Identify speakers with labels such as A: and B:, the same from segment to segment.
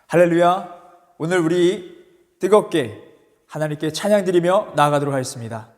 A: 할렐루야. 오늘 우리 뜨겁게 하나님께 찬양 드리며 나아가도록 하겠습니다.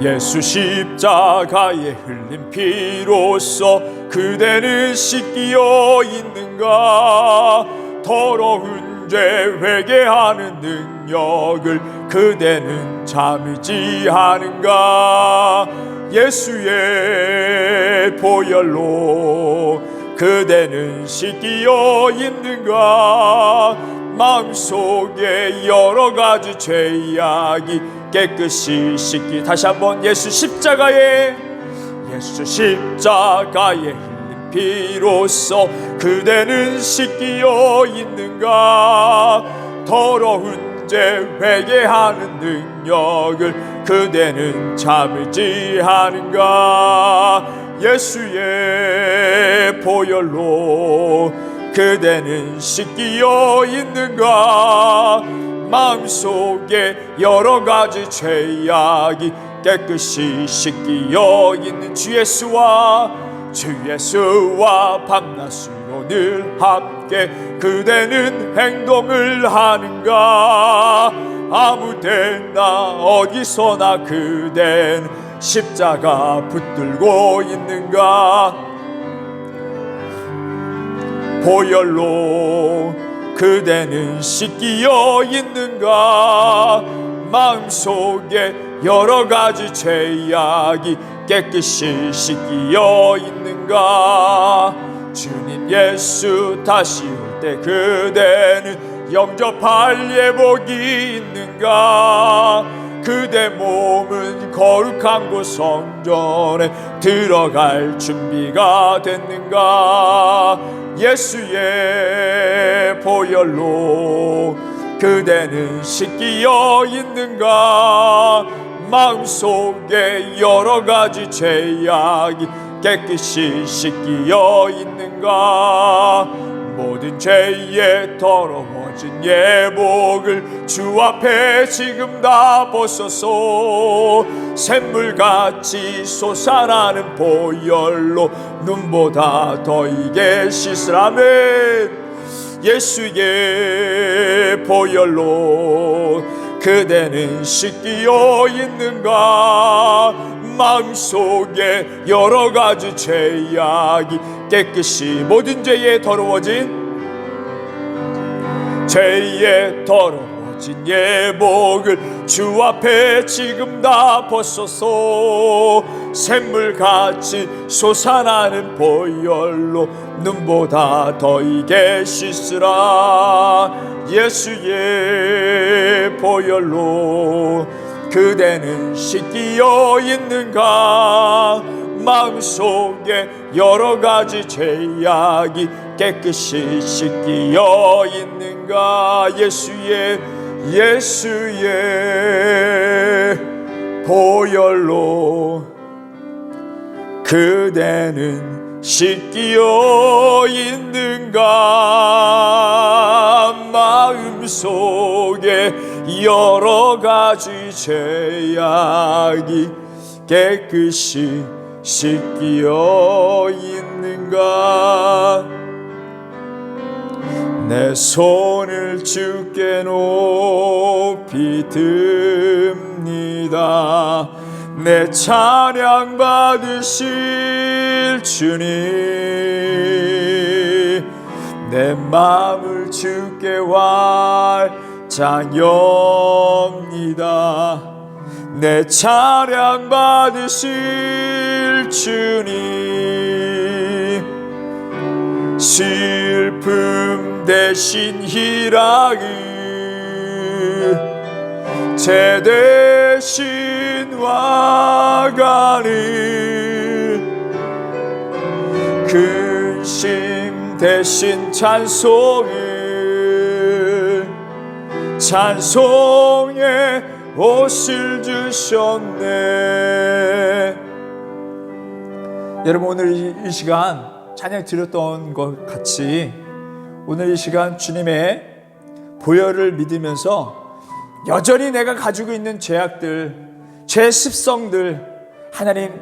A: 예수 십자가에 흘린 피로써 그대는 씻기어 있는가? 더러운 죄 회개하는 능력을 그대는 잠시 하는가? 예수의 보혈로 그대는 씻기어 있는가? 마음속에 여러 가지 죄악이 깨끗이 씻기. 다시 한번 예수 십자가에 흘린 피로써 그대는 씻기어 있는가? 더러운 죄 회개하는 능력을 그대는 참지 하는가? 예수의 보혈로 그대는 씻기어 있는가? 마음속에 여러 가지 죄악이 깨끗이 씻기어 있는 주 예수와 밤낮으로 늘 함께 그대는 행동을 하는가? 아무데나 어디서나 그댄 십자가 붙들고 있는가? 보혈로 그대는 씻기어 있는가? 마음속에 여러 가지 죄악이 깨끗이 씻기어 있는가? 주님 예수 다시 올 때 그대는 영접할 예복이 있는가? 그대 몸은 거룩한 곳 성전에 들어갈 준비가 됐는가? 예수의 보혈로 그대는 씻기어 있는가? 마음속에 여러 가지 죄악이 깨끗이 씻기어 있는가? 모든 죄에 더러워진 예복을 주 앞에 지금 다 벗어서 샘물같이 솟아나는 보혈로 눈보다 더 이게 씻으라면 예수의 보혈로 그대는 씻기어 있는가? 마음속에 여러 가지 죄악이 깨끗이 모든 죄에 더러워진 예복을 주 앞에 지금 다 벗어서 샘물같이 솟아나는 보혈로 눈보다 더 이게 씻으라. 예수의 보혈로 그대는 씻기어 있는가? 마음속에 여러 가지 죄악이 깨끗이 씻기어 있는가? 예수의 보혈로 그대는 씻기어 있는가? 마음속에 여러 가지 죄악이 깨끗이 씻기어 있는가? 내 손을 주께 높이 듭니다. 내 찬양 받으실 주님, 내 마음을 주께 활짝엽니다. 내 찬양 받으실 주님, 슬픔 대신 희락을 제 대신 와가는 근심 대신 찬송의 옷을 주셨네. 여러분, 오늘 이 시간 찬양 드렸던 것 같이 오늘 이 시간 주님의 보혈을 믿으면서 여전히 내가 가지고 있는 죄악들, 죄 습성들, 하나님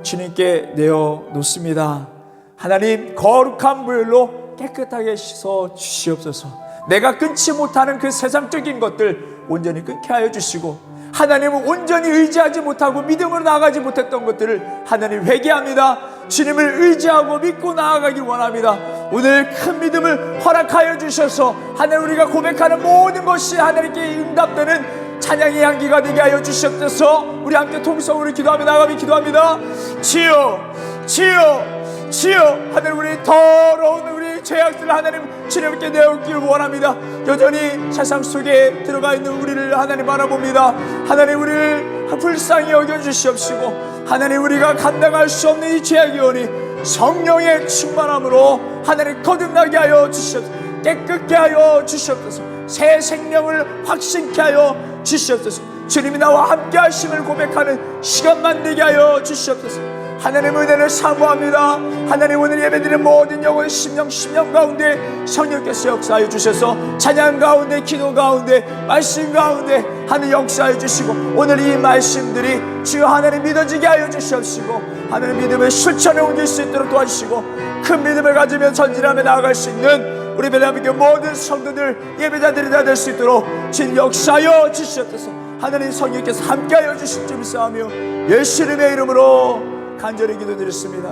A: 주님께 내어 놓습니다. 하나님 거룩한 물로 깨끗하게 씻어 주시옵소서. 내가 끊지 못하는 그 세상적인 것들 온전히 끊게 하여 주시고, 하나님을 온전히 의지하지 못하고 믿음으로 나아가지 못했던 것들을 하나님 회개합니다. 주님을 의지하고 믿고 나아가길 원합니다. 오늘 큰 믿음을 허락하여 주셔서 하나님 우리가 고백하는 모든 것이 하나님께 응답되는 찬양의 향기가 되게 하여 주시옵소서. 우리 함께 통성으로 기도하며 나가며 기도합니다. 주여 주여 주여, 하나님 우리 더러운 우리 죄악들을 하나님 주님께 내어놓기를 원합니다. 여전히 세상 속에 들어가 있는 우리를 하나님 바라봅니다. 하나님 우리를 불쌍히 여겨주시옵시고, 하나님 우리가 감당할 수 없는 이 죄악의 원이 성령의 충만함으로 하나님 거듭나게 하여 주시옵소서. 깨끗게 하여 주시옵소서. 새 생명을 확신케 하여 주시옵소서. 주님이 나와 함께 하심을 고백하는 시간만 되게 하여 주시옵소서. 하나님 은혜를 사모합니다. 하나님 오늘 예배드리는 모든 영혼의 심령 가운데 성령께서 역사하여 주셔서 찬양 가운데, 기도 가운데, 말씀 가운데 하나님 역사하여 주시고, 오늘 이 말씀들이 주여 하나님 믿어지게 하여 주시옵시고, 하나님 믿음의 실천에 옮길 수 있도록 도와주시고, 큰 믿음을 가지며 전진하며 나아갈 수 있는 우리 베드로교회 모든 성도들, 예배자들이 다 될 수 있도록 진 역사하여 주시옵소서. 하나님 성령께서 함께하여 주실 줄 믿사오며 예수님의 이름으로 간절히 기도드렸습니다.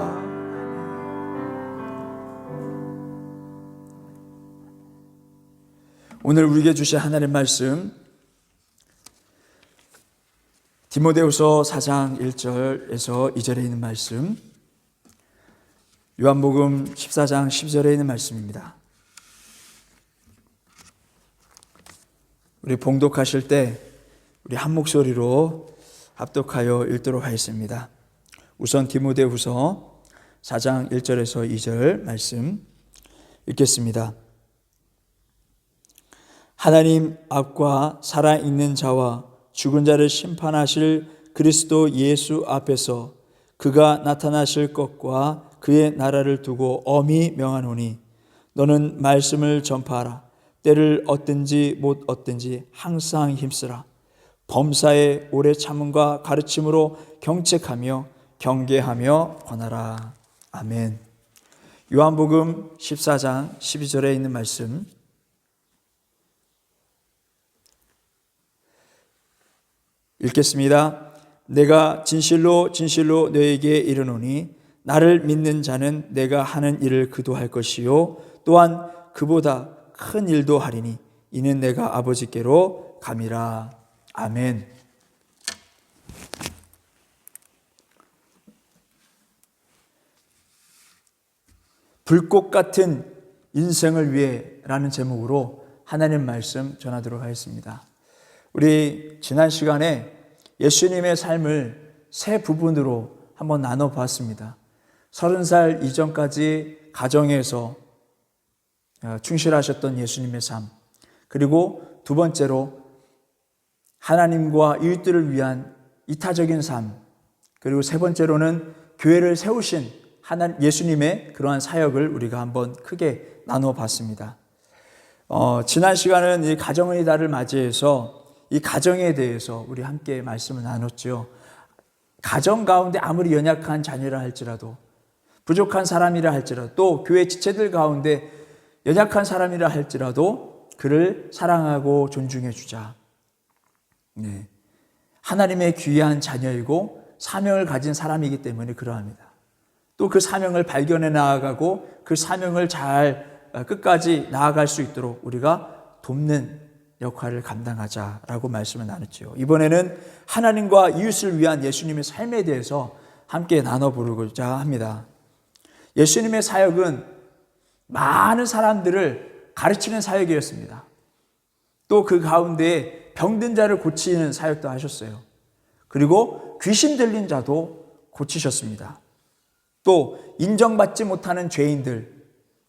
A: 오늘 우리에게 주신 하나님 말씀, 디모데후서 4장 1절에서 2절에 있는 말씀, 요한복음 14장 10절에 있는 말씀입니다. 우리 봉독하실 때 우리 한 목소리로 합독하여 읽도록 하겠습니다. 우선 디모데후서 4장 1절에서 2절 말씀 읽겠습니다. 하나님 앞과 살아있는 자와 죽은 자를 심판하실 그리스도 예수 앞에서 그가 나타나실 것과 그의 나라를 두고 엄히 명하노니, 너는 말씀을 전파하라. 때를 얻든지 못 얻든지 항상 힘쓰라. 범사에 오래 참음과 가르침으로 경책하며 경계하며 권하라. 아멘. 요한복음 14장 12절에 있는 말씀 읽겠습니다. 내가 진실로 진실로 너에게 이르노니 나를 믿는 자는 내가 하는 일을 그도 할 것이요 또한 그보다 큰 일도 하리니 이는 내가 아버지께로 감이라. 아멘. 불꽃 같은 인생을 위해 라는 제목으로 하나님 말씀 전하도록 하겠습니다. 우리 지난 시간에 예수님의 삶을 세 부분으로 한번 나눠봤습니다. 30살 이전까지 가정에서 충실하셨던 예수님의 삶, 그리고 두 번째로 하나님과 이웃들을 위한 이타적인 삶, 그리고 세 번째로는 교회를 세우신 예수님의 그러한 사역을 우리가 한번 크게 나눠봤습니다. 지난 시간은 이 가정의 달을 맞이해서 이 가정에 대해서 우리 함께 말씀을 나눴죠. 가정 가운데 아무리 연약한 자녀라 할지라도, 부족한 사람이라 할지라도, 또 교회 지체들 가운데 연약한 사람이라 할지라도 그를 사랑하고 존중해 주자. 네. 하나님의 귀한 자녀이고 사명을 가진 사람이기 때문에 그러합니다. 또 그 사명을 발견해 나아가고 그 사명을 잘 끝까지 나아갈 수 있도록 우리가 돕는 역할을 감당하자라고 말씀을 나눴죠. 이번에는 하나님과 이웃을 위한 예수님의 삶에 대해서 함께 나눠보고자 합니다. 예수님의 사역은 많은 사람들을 가르치는 사역이었습니다. 또 그 가운데 병든 자를 고치는 사역도 하셨어요. 그리고 귀신 들린 자도 고치셨습니다. 또 인정받지 못하는 죄인들,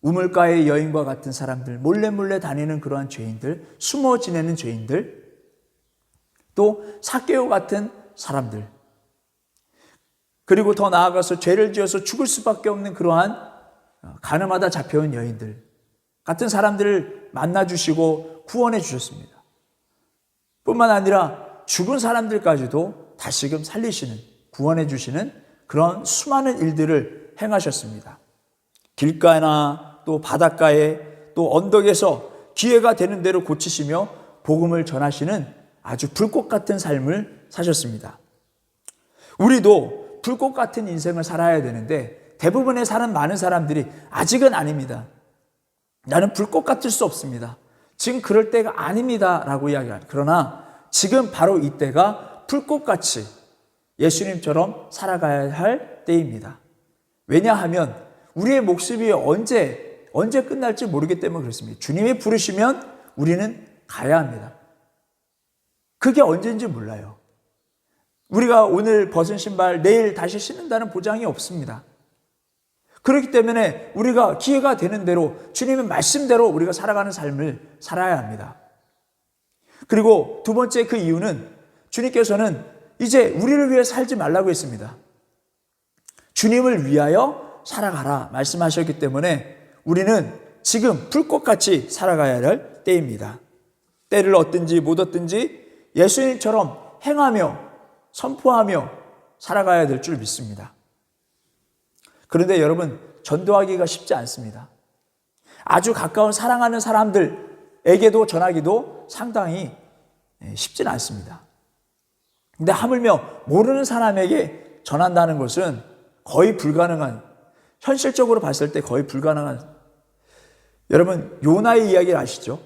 A: 우물가의 여인과 같은 사람들, 몰래 다니는 그러한 죄인들, 숨어 지내는 죄인들, 또 삭개오 같은 사람들, 그리고 더 나아가서 죄를 지어서 죽을 수밖에 없는 그러한 가늠하다 잡혀온 여인들 같은 사람들을 만나주시고 구원해 주셨습니다. 뿐만 아니라 죽은 사람들까지도 다시금 살리시는, 구원해 주시는 그런 수많은 일들을 행하셨습니다. 길가나 또 바닷가에 또 언덕에서 기회가 되는 대로 고치시며 복음을 전하시는 아주 불꽃 같은 삶을 사셨습니다. 우리도 불꽃 같은 인생을 살아야 되는데 대부분의 많은 사람들이 아직은 아닙니다. 나는 불꽃 같을 수 없습니다. 지금 그럴 때가 아닙니다 라고 이야기합니다. 그러나 지금 바로 이때가 불꽃같이 예수님처럼 살아가야 할 때입니다. 왜냐하면 우리의 목숨이 언제 끝날지 모르기 때문에 그렇습니다. 주님이 부르시면 우리는 가야 합니다. 그게 언제인지 몰라요. 우리가 오늘 벗은 신발 내일 다시 신는다는 보장이 없습니다. 그렇기 때문에 우리가 기회가 되는 대로 주님의 말씀대로 우리가 살아가는 삶을 살아야 합니다. 그리고 두 번째 그 이유는 주님께서는 이제 우리를 위해 살지 말라고 했습니다. 주님을 위하여 살아가라 말씀하셨기 때문에 우리는 지금 불꽃같이 살아가야 할 때입니다. 때를 얻든지 못 얻든지 예수님처럼 행하며 선포하며 살아가야 될 줄 믿습니다. 그런데 여러분, 전도하기가 쉽지 않습니다. 아주 가까운 사랑하는 사람들에게도 전하기도 상당히 쉽지는 않습니다. 근데 하물며 모르는 사람에게 전한다는 것은 거의 불가능한, 현실적으로 봤을 때 거의 불가능한. 여러분, 요나의 이야기를 아시죠?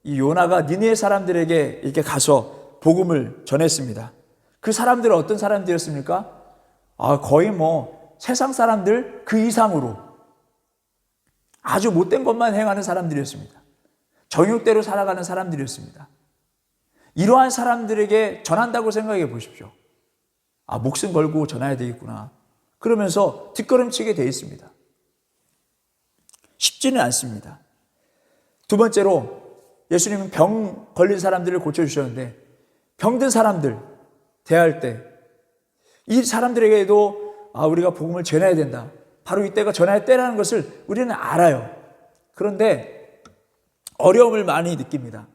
A: 이 요나가 니느웨 사람들에게 이렇게 가서 복음을 전했습니다. 그 사람들은 어떤 사람들이었습니까? 거의 세상 사람들 그 이상으로 아주 못된 것만 행하는 사람들이었습니다. 정욕대로 살아가는 사람들이었습니다. 이러한 사람들에게 전한다고 생각해 보십시오. 목숨 걸고 전해야 되겠구나. 그러면서 뒷걸음치게 되어 있습니다. 쉽지는 않습니다. 두 번째로 예수님은 병 걸린 사람들을 고쳐주셨는데 병든 사람들 대할 때 이 사람들에게도 우리가 복음을 전해야 된다. 바로 이때가 전할 때라는 것을 우리는 알아요. 그런데 어려움을 많이 느낍니다.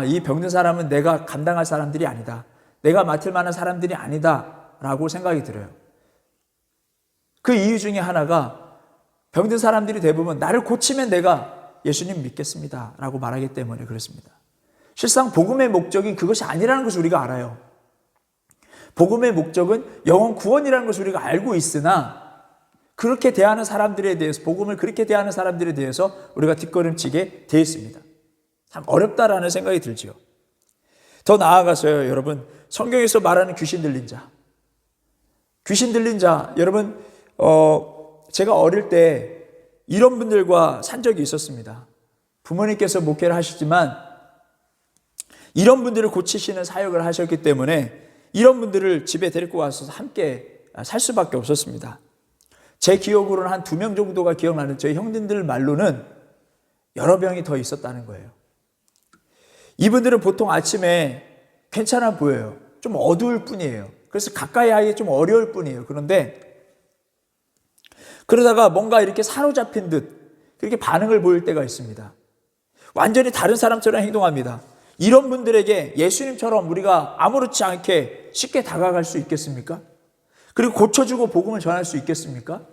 A: 이 병든 사람은 내가 감당할 사람들이 아니다. 내가 맡을 만한 사람들이 아니다 라고 생각이 들어요. 그 이유 중에 하나가 병든 사람들이 대부분 나를 고치면 내가 예수님 믿겠습니다 라고 말하기 때문에 그렇습니다. 실상 복음의 목적이 그것이 아니라는 것을 우리가 알아요. 복음의 목적은 영혼 구원이라는 것을 우리가 알고 있으나 그렇게 대하는 사람들에 대해서, 복음을 그렇게 대하는 사람들에 대해서 우리가 뒷걸음치게 되어 있습니다. 참 어렵다라는 생각이 들지요. 더 나아가서요, 여러분, 성경에서 말하는 귀신 들린 자, 여러분, 제가 어릴 때 이런 분들과 산 적이 있었습니다. 부모님께서 목회를 하시지만 이런 분들을 고치시는 사역을 하셨기 때문에 이런 분들을 집에 데리고 와서 함께 살 수밖에 없었습니다. 제 기억으로는 한 2명 정도가 기억나는 저희 형님들 말로는 여러 명이 더 있었다는 거예요. 이분들은 보통 아침에 괜찮아 보여요. 좀 어두울 뿐이에요. 그래서 가까이 하기 좀 어려울 뿐이에요. 그런데 그러다가 뭔가 이렇게 사로잡힌 듯 그렇게 반응을 보일 때가 있습니다. 완전히 다른 사람처럼 행동합니다. 이런 분들에게 예수님처럼 우리가 아무렇지 않게 쉽게 다가갈 수 있겠습니까? 그리고 고쳐주고 복음을 전할 수 있겠습니까?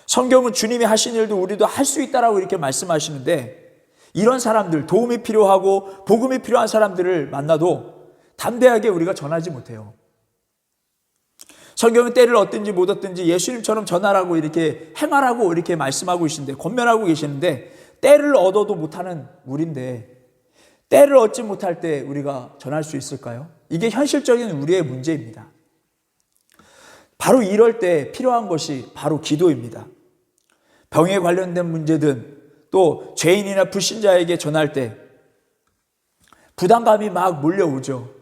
A: 성경은 주님이 하신 일도 우리도 할 수 있다라고 이렇게 말씀하시는데 이런 사람들, 도움이 필요하고 복음이 필요한 사람들을 만나도 담대하게 우리가 전하지 못해요. 성경은 때를 얻든지 못 얻든지 예수님처럼 전하라고 이렇게 행하라고 이렇게 말씀하고 계시는데, 권면하고 계시는데 때를 얻어도 못하는 우리인데 때를 얻지 못할 때 우리가 전할 수 있을까요? 이게 현실적인 우리의 문제입니다. 바로 이럴 때 필요한 것이 바로 기도입니다. 병에 관련된 문제든 또 죄인이나 불신자에게 전할 때 부담감이 막 몰려오죠.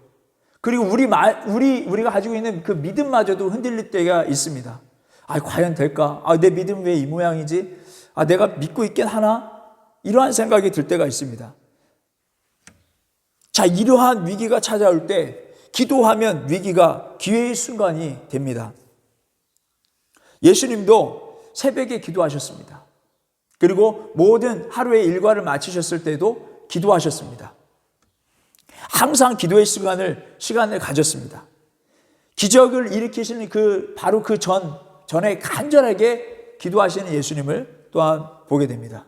A: 그리고 우리가 가지고 있는 그 믿음마저도 흔들릴 때가 있습니다. 과연 될까? 내 믿음 왜 이 모양이지? 내가 믿고 있긴 하나? 이러한 생각이 들 때가 있습니다. 자, 이러한 위기가 찾아올 때 기도하면 위기가 기회의 순간이 됩니다. 예수님도 새벽에 기도하셨습니다. 그리고 모든 하루의 일과를 마치셨을 때도 기도하셨습니다. 항상 기도의 시간을 가졌습니다. 기적을 일으키시는 바로 전에 간절하게 기도하시는 예수님을 또한 보게 됩니다.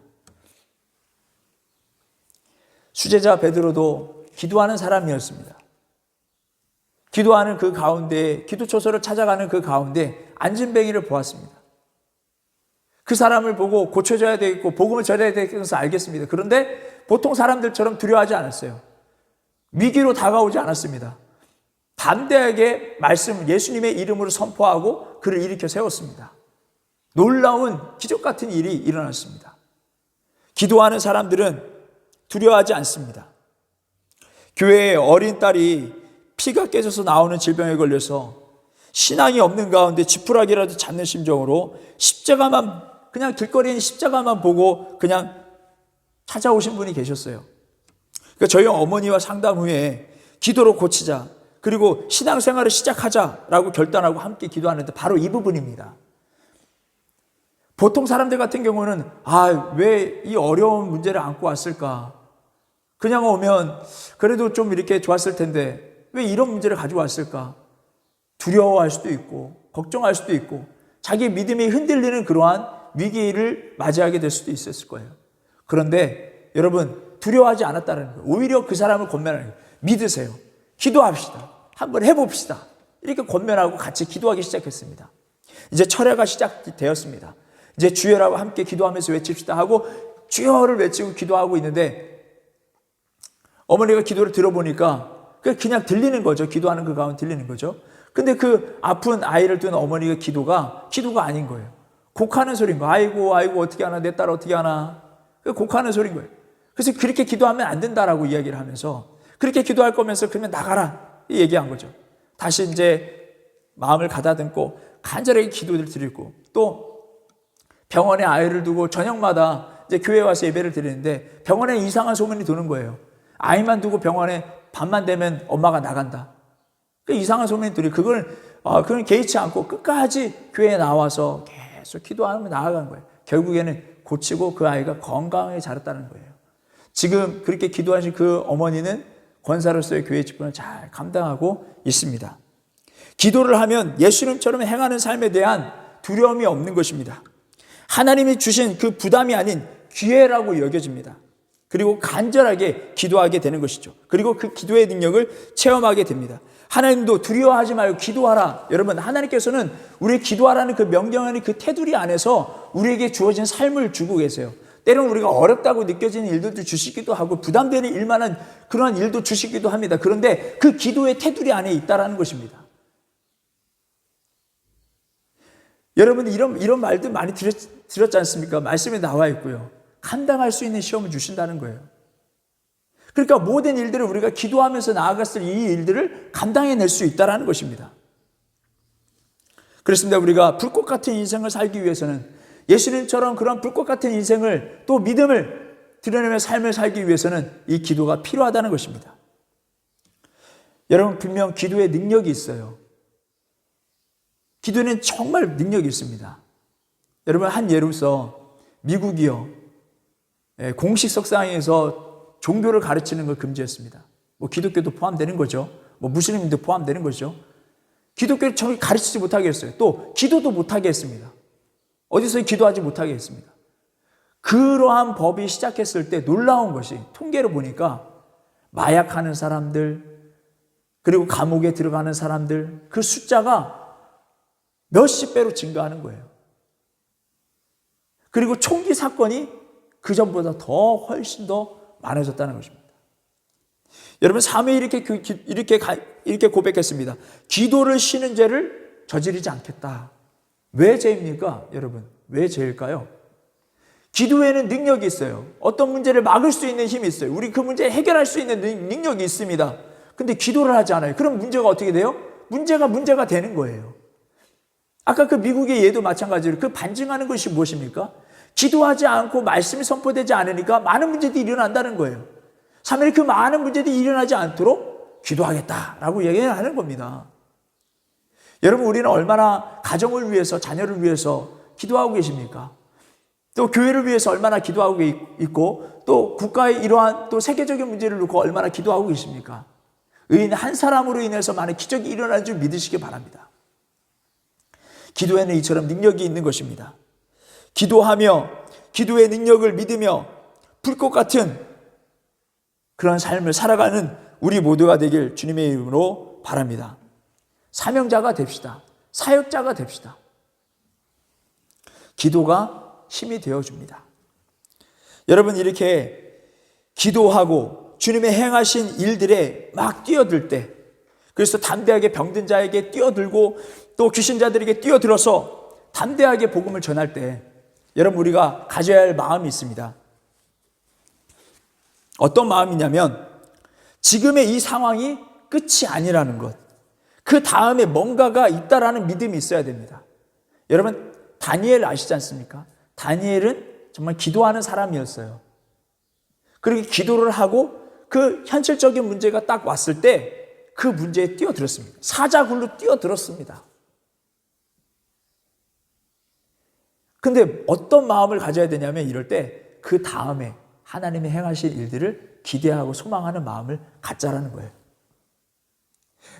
A: 수제자 베드로도 기도하는 사람이었습니다. 기도하는 그 가운데, 기도초소를 찾아가는 그 가운데 안진뱅이를 보았습니다. 그 사람을 보고 고쳐져야 되겠고 복음을 전해야 되겠다는 것을 알겠습니다. 그런데 보통 사람들처럼 두려워하지 않았어요. 위기로 다가오지 않았습니다. 담대하게 예수님의 이름으로 선포하고 그를 일으켜 세웠습니다. 놀라운 기적 같은 일이 일어났습니다. 기도하는 사람들은 두려워하지 않습니다. 교회에 어린 딸이 피가 깨져서 나오는 질병에 걸려서 신앙이 없는 가운데 지푸라기라도 잡는 심정으로 그냥 길거리에 십자가만 보고 그냥 찾아오신 분이 계셨어요. 그러니까 저희 어머니와 상담 후에 기도로 고치자, 그리고 신앙생활을 시작하자라고 결단하고 함께 기도하는데 바로 이 부분입니다. 보통 사람들 같은 경우는 왜 이 어려운 문제를 안고 왔을까? 그냥 오면 그래도 좀 이렇게 좋았을 텐데 왜 이런 문제를 가지고 왔을까? 두려워할 수도 있고 걱정할 수도 있고 자기 믿음이 흔들리는 그러한 위기를 맞이하게 될 수도 있었을 거예요. 그런데 여러분, 두려워하지 않았다는 거예요. 오히려 그 사람을 권면하는 거예요. 믿으세요. 기도합시다. 한번 해봅시다. 이렇게 권면하고 같이 기도하기 시작했습니다. 이제 철야가 시작되었습니다. 이제 주여라고 함께 기도하면서 외칩시다 하고 주여를 외치고 기도하고 있는데 어머니가 기도를 들어보니까 그냥 들리는 거죠. 기도하는 그 가운데 들리는 거죠. 근데 그 아픈 아이를 둔 어머니가 기도가 아닌 거예요. 곡하는 소리인 거예요. 아이고 어떻게 하나, 내 딸 어떻게 하나. 곡하는 소리인 거예요. 그래서 그렇게 기도하면 안 된다라고 이야기를 하면서 그렇게 기도할 거면서 그러면 나가라 얘기한 거죠. 다시 이제 마음을 가다듬고 간절하게 기도를 드리고 또 병원에 아이를 두고 저녁마다 이제 교회에 와서 예배를 드리는데 병원에 이상한 소문이 도는 거예요. 아이만 두고 병원에 밤만 되면 엄마가 나간다. 그 이상한 소문이 들이 그걸 개의치 않고 끝까지 교회에 나와서 계속 기도하면 나아가는 거예요. 결국에는 고치고 그 아이가 건강하게 자랐다는 거예요. 지금 그렇게 기도하신 그 어머니는 권사로서의 교회 직분을 잘 감당하고 있습니다. 기도를 하면 예수님처럼 행하는 삶에 대한 두려움이 없는 것입니다. 하나님이 주신 그 부담이 아닌 기회라고 여겨집니다. 그리고 간절하게 기도하게 되는 것이죠. 그리고 그 기도의 능력을 체험하게 됩니다. 하나님도 두려워하지 말고 기도하라. 여러분, 하나님께서는 우리 기도하라는 그 명령하는 그 테두리 안에서 우리에게 주어진 삶을 주고 계세요. 때로는 우리가 어렵다고 느껴지는 일들도 주시기도 하고 부담되는 일만한 그러한 일도 주시기도 합니다. 그런데 그 기도의 테두리 안에 있다라는 것입니다. 여러분, 이런 말도 많이 들었지 않습니까? 말씀에 나와 있고요. 감당할 수 있는 시험을 주신다는 거예요. 그러니까 모든 일들을 우리가 기도하면서 나아갔을 이 일들을 감당해낼 수 있다는 것입니다. 그렇습니다. 우리가 불꽃 같은 인생을 살기 위해서는 예수님처럼 그런 불꽃 같은 인생을 또 믿음을 드러내며 삶을 살기 위해서는 이 기도가 필요하다는 것입니다. 여러분, 분명 기도에 능력이 있어요. 기도는 정말 능력이 있습니다. 여러분, 한 예로서 미국이요, 공식 석상에서 종교를 가르치는 걸 금지했습니다. 기독교도 포함되는 거죠. 무슬림도 포함되는 거죠. 기독교를 정말 가르치지 못하게 했어요. 또 기도도 못하게 했습니다. 어디서 기도하지 못하게 했습니다. 그러한 법이 시작했을 때 놀라운 것이 통계를 보니까 마약하는 사람들, 그리고 감옥에 들어가는 사람들, 그 숫자가 몇십 배로 증가하는 거예요. 그리고 총기 사건이 그 전보다 훨씬 더 많아졌다는 것입니다. 여러분, 사무엘이 이렇게 고백했습니다. 기도를 쉬는 죄를 저지르지 않겠다. 왜 죄입니까? 여러분, 왜 죄일까요? 기도에는 능력이 있어요. 어떤 문제를 막을 수 있는 힘이 있어요. 우리 그 문제 해결할 수 있는 능력이 있습니다. 근데 기도를 하지 않아요. 그럼 문제가 어떻게 돼요? 문제가 되는 거예요. 아까 그 미국의 예도 마찬가지로 그 반증하는 것이 무엇입니까? 기도하지 않고 말씀이 선포되지 않으니까 많은 문제들이 일어난다는 거예요. 사무엘이 그 많은 문제들이 일어나지 않도록 기도하겠다라고 얘기를 하는 겁니다. 여러분, 우리는 얼마나 가정을 위해서, 자녀를 위해서 기도하고 계십니까? 또 교회를 위해서 얼마나 기도하고 있고, 또 국가의 이러한 또 세계적인 문제를 놓고 얼마나 기도하고 계십니까? 의인 한 사람으로 인해서 많은 기적이 일어나는 줄 믿으시기 바랍니다. 기도에는 이처럼 능력이 있는 것입니다. 기도하며 기도의 능력을 믿으며 불꽃 같은 그런 삶을 살아가는 우리 모두가 되길 주님의 이름으로 바랍니다. 사명자가 됩시다. 사역자가 됩시다. 기도가 힘이 되어줍니다. 여러분, 이렇게 기도하고 주님의 행하신 일들에 막 뛰어들 때, 그래서 담대하게 병든 자에게 뛰어들고 또 귀신자들에게 뛰어들어서 담대하게 복음을 전할 때, 여러분, 우리가 가져야 할 마음이 있습니다. 어떤 마음이냐면 지금의 이 상황이 끝이 아니라는 것, 그 다음에 뭔가가 있다라는 믿음이 있어야 됩니다. 여러분, 다니엘 아시지 않습니까? 다니엘은 정말 기도하는 사람이었어요. 그렇게 기도를 하고 그 현실적인 문제가 딱 왔을 때 그 문제에 뛰어들었습니다. 사자굴로 뛰어들었습니다. 근데 어떤 마음을 가져야 되냐면 이럴 때 그 다음에 하나님이 행하실 일들을 기대하고 소망하는 마음을 갖자라는 거예요.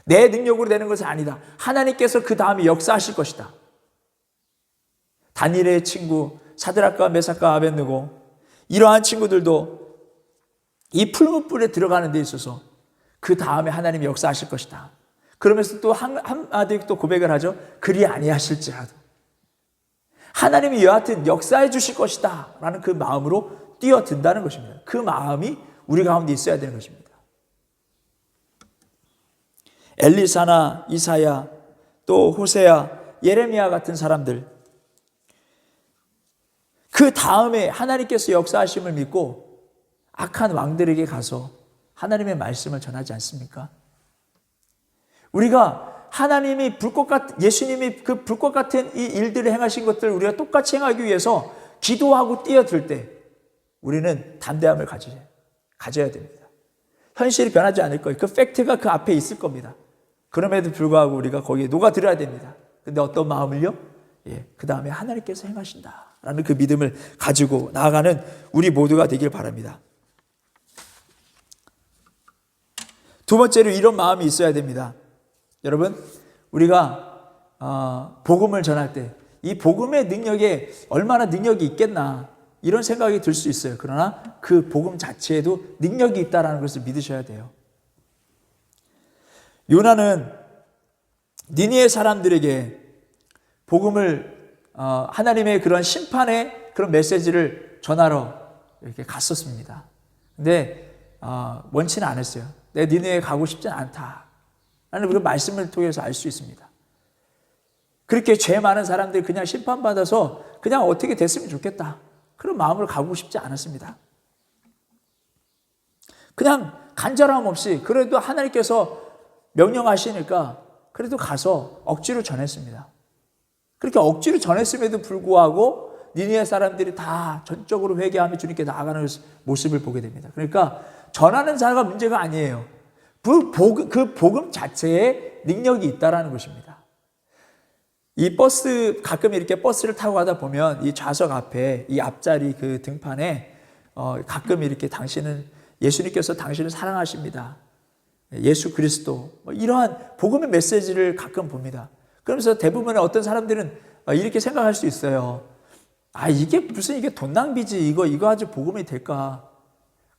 A: 내 능력으로 되는 것은 아니다. 하나님께서 그 다음에 역사하실 것이다. 다니엘의 친구 사드락과 메삭과 아벳느고, 이러한 친구들도 이 풀무불에 들어가는 데 있어서 그 다음에 하나님이 역사하실 것이다. 그러면서 또 한마디 또 고백을 하죠. 그리 아니하실지라도 하나님이 여하튼 역사해 주실 것이다 라는 그 마음으로 뛰어든다는 것입니다. 그 마음이 우리 가운데 있어야 되는 것입니다. 엘리사나 이사야, 또 호세야, 예레미야 같은 사람들, 그 다음에 하나님께서 역사하심을 믿고 악한 왕들에게 가서 하나님의 말씀을 전하지 않습니까? 우리가 하나님이 예수님이 그 불꽃 같은 이 일들을 행하신 것들을 우리가 똑같이 행하기 위해서 기도하고 뛰어들 때 우리는 담대함을 가져야 됩니다. 현실이 변하지 않을 거예요. 그 팩트가 그 앞에 있을 겁니다. 그럼에도 불구하고 우리가 거기에 녹아들어야 됩니다. 근데 어떤 마음을요? 그 다음에 하나님께서 행하신다라는 그 믿음을 가지고 나아가는 우리 모두가 되길 바랍니다. 두 번째로 이런 마음이 있어야 됩니다. 여러분, 우리가 복음을 전할 때 이 복음의 능력에 얼마나 능력이 있겠나 이런 생각이 들 수 있어요. 그러나 그 복음 자체에도 능력이 있다는 것을 믿으셔야 돼요. 요나는 니느웨 사람들에게 복음을 하나님의 그런 심판의 그런 메시지를 전하러 이렇게 갔었습니다. 근데 원치는 않았어요. 내가 니느웨에 가고 싶진 않다 라는 그 말씀을 통해서 알 수 있습니다. 그렇게 죄 많은 사람들이 그냥 심판받아서 그냥 어떻게 됐으면 좋겠다 그런 마음을 가고 싶지 않았습니다. 그냥 간절함 없이 그래도 하나님께서 명령하시니까 그래도 가서 억지로 전했습니다. 그렇게 억지로 전했음에도 불구하고 니느웨 사람들이 다 전적으로 회개하며 주님께 나아가는 모습을 보게 됩니다. 그러니까 전하는 자가 문제가 아니에요. 그 복음 자체에 능력이 있다는 것입니다. 이 버스, 가끔 이렇게 버스를 타고 가다 보면 이 좌석 앞에 이 앞자리 그 등판에 가끔 이렇게 예수님께서 당신을 사랑하십니다. 예수 그리스도, 이러한 복음의 메시지를 가끔 봅니다. 그러면서 대부분의 어떤 사람들은 이렇게 생각할 수 있어요. 이게 돈 낭비지. 이거 아주 복음이 될까?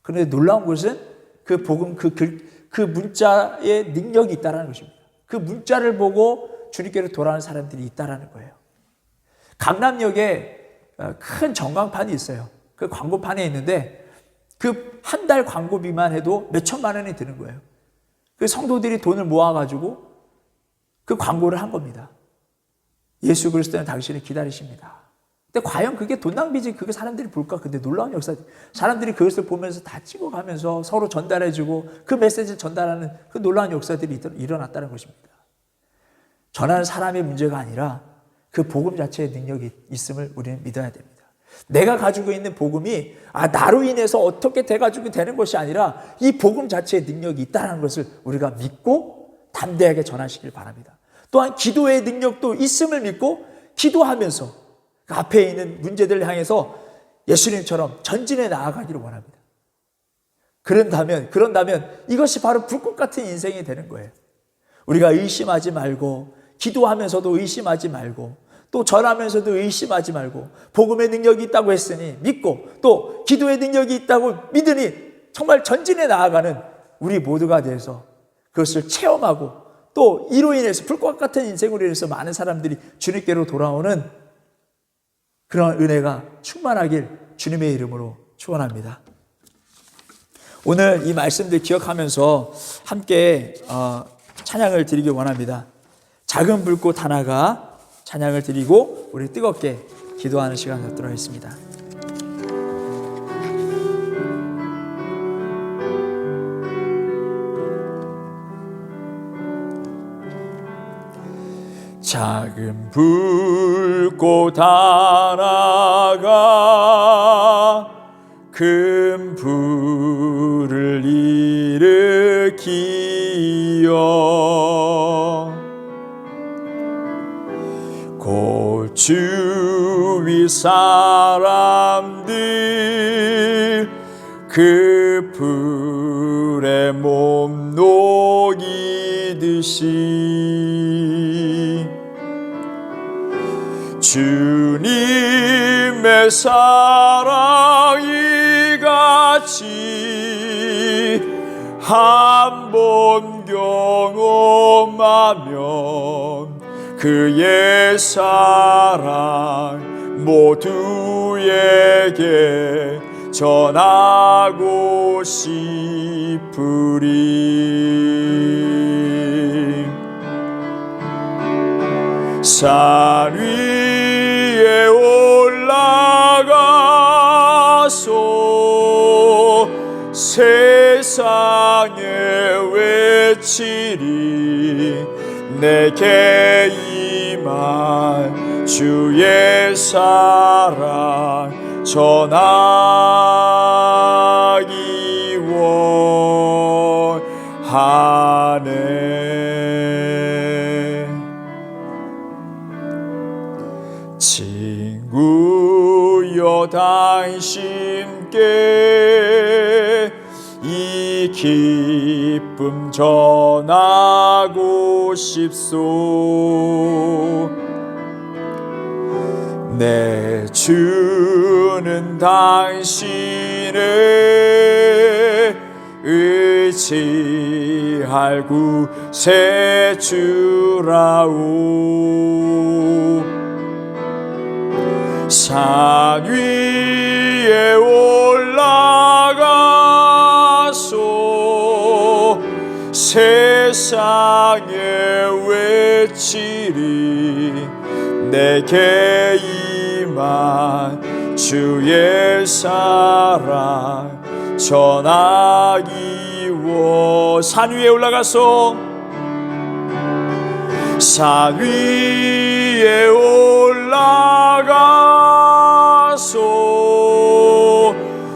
A: 그런데 놀라운 것은 그 복음, 그 문자에 능력이 있다는 것입니다. 그 문자를 보고 주님께로 돌아오는 사람들이 있다는 거예요. 강남역에 큰 전광판이 있어요. 그 광고판에 있는데 그 한 달 광고비만 해도 몇 천만 원이 드는 거예요. 그 성도들이 돈을 모아가지고 그 광고를 한 겁니다. 예수 그리스도는 당신을 기다리십니다. 근데 과연 그게 돈 낭비지 그게 사람들이 볼까? 근데 놀라운 역사, 사람들이 그것을 보면서 다 찍어가면서 서로 전달해주고 그 메시지를 전달하는 그 놀라운 역사들이 일어났다는 것입니다. 전하는 사람의 문제가 아니라 그 복음 자체의 능력이 있음을 우리는 믿어야 됩니다. 내가 가지고 있는 복음이 나로 인해서 어떻게 돼가지고 되는 것이 아니라 이 복음 자체의 능력이 있다는 것을 우리가 믿고 담대하게 전하시길 바랍니다. 또한 기도의 능력도 있음을 믿고 기도하면서 그 앞에 있는 문제들을 향해서 예수님처럼 전진해 나아가기를 원합니다. 그런다면 이것이 바로 불꽃 같은 인생이 되는 거예요. 우리가 의심하지 말고, 기도하면서도 의심하지 말고, 또 전하면서도 의심하지 말고, 복음의 능력이 있다고 했으니 믿고, 또 기도의 능력이 있다고 믿으니 정말 전진해 나아가는 우리 모두가 돼서 그것을 체험하고, 또 이로 인해서 불꽃 같은 인생으로 인해서 많은 사람들이 주님께로 돌아오는 그런 은혜가 충만하길 주님의 이름으로 축원합니다. 오늘 이 말씀들 기억하면서 함께 찬양을 드리기 원합니다. 작은 불꽃 하나가 찬양을 드리고 우리 뜨겁게 기도하는 시간 갖도록 하겠습니다. 작은 불꽃 하나가 큰 불을 일으키어 곧 주위 사람들 그 불에 몸 녹이듯이 주님의 사랑이 같이 한 번 경험하면 그의 사랑 모두에게 전하고 싶으리. 산 위에 올라가서 세상에 외치리. 내게 임한 주의 사랑 전하기 원하네. 친구여 당신께 이 기쁨 전하고 싶소. 내 주는 당신을 의지할 구세주라오. 산 위에 올라가서 세상에 외치리. 내게 임한 주의 사랑 전하기 원. 산 위에 올라가서 산 위에 올라가서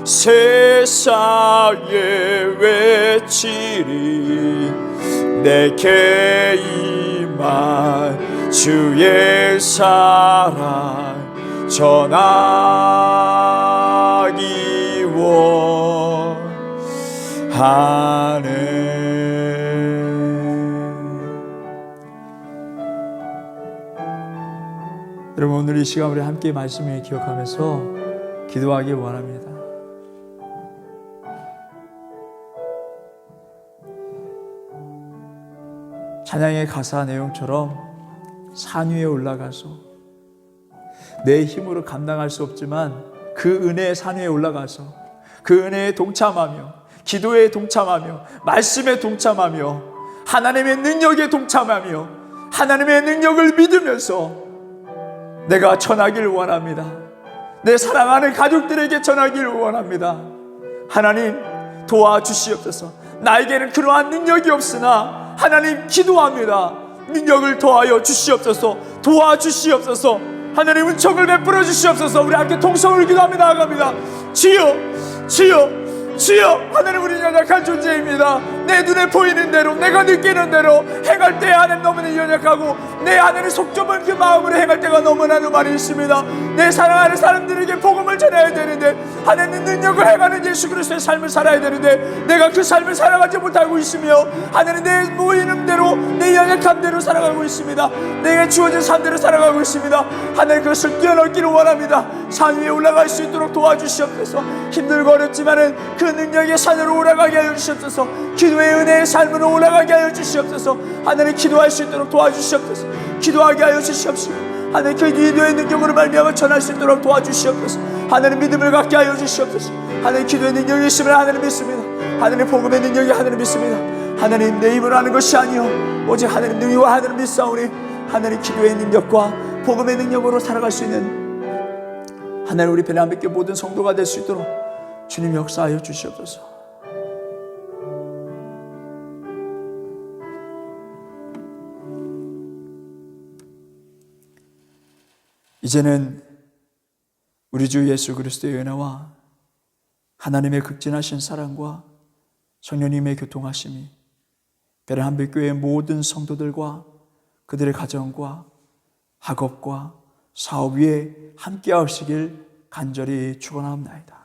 A: 세상에 외치리. 내게 임한 주의 사랑 전하기 원하네. 여러분, 오늘 이 시간 우리 함께 말씀을 기억하면서 기도하기 원합니다. 찬양의 가사 내용처럼 산 위에 올라가서 내 힘으로 감당할 수 없지만 그 은혜의 산 위에 올라가서 그 은혜에 동참하며, 기도에 동참하며, 말씀에 동참하며, 하나님의 능력에 동참하며, 하나님의 능력을 믿으면서 내가 전하기를 원합니다. 내 사랑하는 가족들에게 전하기를 원합니다. 하나님 도와주시옵소서. 나에게는 그러한 능력이 없으나 하나님 기도합니다. 능력을 더하여 주시옵소서. 도와주시옵소서. 하나님 은총을 베풀어 주시옵소서. 우리 함께 통성을 기도하며 나아갑니다. 주여, 주여, 주여, 하나님, 우리 연약한 존재입니다. 내 눈에 보이는 대로, 내가 느끼는 대로 행할 때 하나님 너무나 연약하고, 내 하나님 속 좁은 그 마음으로 행할 때가 너무나도 많이 있습니다. 내 사랑하는 사람들에게 복음을 전해야 되는데, 하나님 능력을 행하는 예수 그리스도의 삶을 살아야 되는데, 내가 그 삶을 살아가지 못하고 있으며, 하나님 내 보이는 대로, 내 연약함대로 살아가고 있습니다. 내게 주어진 삶대로 살아가고 있습니다. 하나님, 그것을 뛰어넘기를 원합니다. 산 위에 올라갈 수 있도록 도와주시옵소서. 힘들고 어렵지만은 그 능력의 산으로 올라가게 하여 주시옵소서. 기도의 은혜의 삶으로 올라가게 하여 주시옵소서. 하나님, 기도할 수 있도록 도와주시옵소서. 기도하게 하여 주시옵소서. 하나님, 그 기도의 능력으로 말미암아 전할 수 있도록 도와주시옵소서. 하나님, 믿음을 갖게 하여 주시옵소서. 하나님, 기도의 능력이 있으면 하나님 믿습니다. 하나님, 복음의 능력이 하나님 믿습니다. 하나님, 내 입으로 하는 것이 아니요 오직 하나님 능력과 하나님 믿사오니, 하나님 기도의 능력과 복음의 능력으로 살아갈 수 있는 하나님, 우리 베레아교회 모든 성도가 될 수 있도록 주님 역사하여 주시옵소서. 이제는 우리 주 예수 그리스도의 은혜와 하나님의 극진하신 사랑과 성령님의 교통하심이 베레아교회의 모든 성도들과 그들의 가정과 학업과 사업 위에 함께 하시길 간절히 축원하옵나이다.